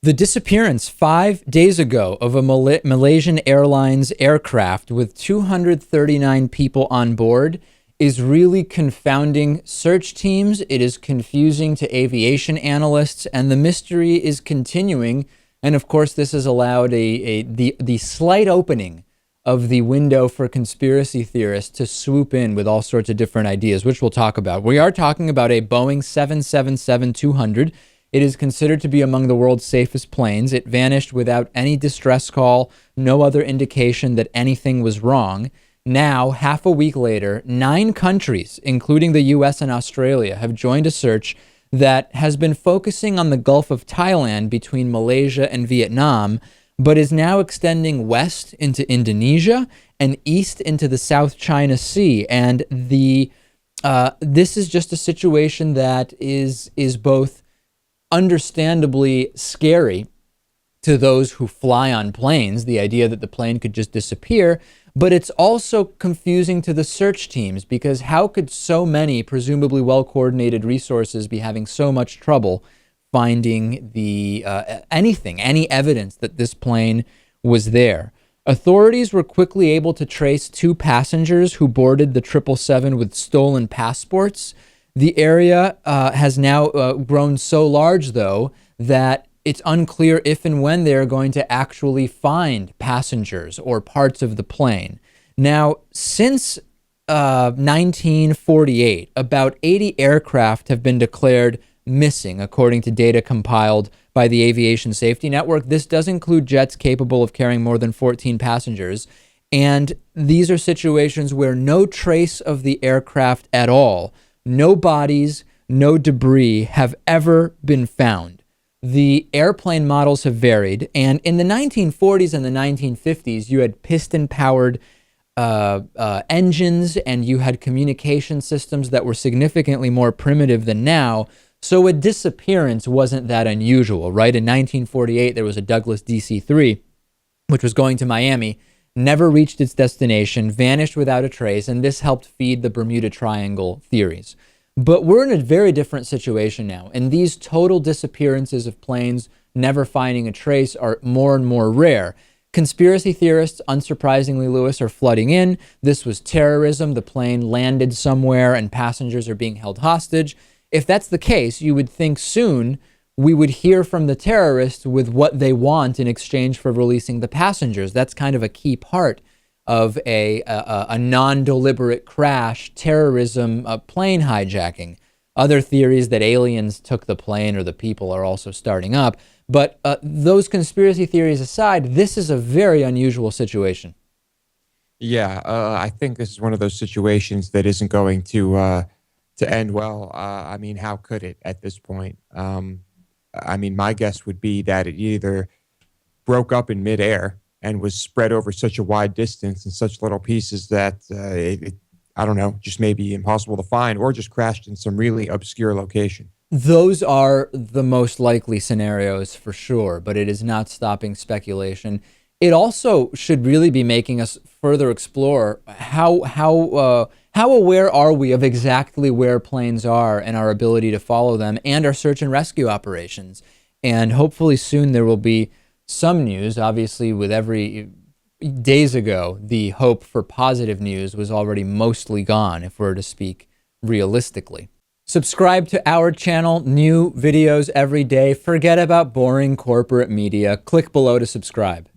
The disappearance 5 days ago of a Malaysian Airlines aircraft with 239 people on board is really confounding search teams. It is confusing to aviation analysts, and the mystery is continuing. And of course, this has allowed the slight opening of the window for conspiracy theorists to swoop in with all sorts of different ideas, which we'll talk about. We are talking about a Boeing 777-200. It is considered to be among the world's safest planes. It vanished without any distress call, no other indication that anything was wrong. Now, half a week later, 9 countries, including the US and Australia, have joined a search that has been focusing on the Gulf of Thailand between Malaysia and Vietnam, but is now extending west into Indonesia and east into the South China Sea. And this is just a situation that is both understandably scary to those who fly on planes, the idea that the plane could just disappear, but it's also confusing to the search teams, because how could so many presumably well-coordinated resources be having so much trouble finding any evidence that this plane was there? Authorities were quickly able to trace 2 passengers who boarded the 777 with stolen passports. The area has now grown so large, though, that it's unclear if and when they're going to actually find passengers or parts of the plane. Now, since 1948, about 80 aircraft have been declared missing, according to data compiled by the Aviation Safety Network. This does include jets capable of carrying more than 14 passengers. And these are situations where no trace of the aircraft at all, no bodies, no debris have ever been found. The airplane models have varied, and in the 1940s and the 1950s, you had piston-powered engines, and you had communication systems that were significantly more primitive than now, so a disappearance wasn't that unusual, right? In 1948, there was a Douglas DC-3, which was going to Miami, never reached its destination, vanished without a trace, and this helped feed the Bermuda Triangle theories. But we're in a very different situation now, and these total disappearances of planes never finding a trace are more and more rare. Conspiracy theorists, unsurprisingly, Lewis, are flooding in. This was terrorism. The plane landed somewhere and passengers are being held hostage. If that's the case, you would think soon we would hear from the terrorists with what they want in exchange for releasing the passengers. That's kind of a key part of a non-deliberate crash, terrorism, plane hijacking. Other theories that aliens took the plane or the people are also starting up. But those conspiracy theories aside, this is a very unusual situation. Yeah, I think this is one of those situations that isn't going to end well. I mean, how could it at this point? I mean, my guess would be that it either broke up in midair and was spread over such a wide distance in such little pieces that I don't know, just maybe impossible to find, or just crashed in some really obscure location. Those are the most likely scenarios for sure, but it is not stopping speculation. It also should really be making us further explore how aware are we of exactly where planes are and our ability to follow them and our search and rescue operations. And hopefully soon there will be some news. Obviously, with every days ago, the hope for positive news was already mostly gone, if we're to speak realistically. Subscribe to our channel, new videos every day. Forget about boring corporate media. Click below to subscribe.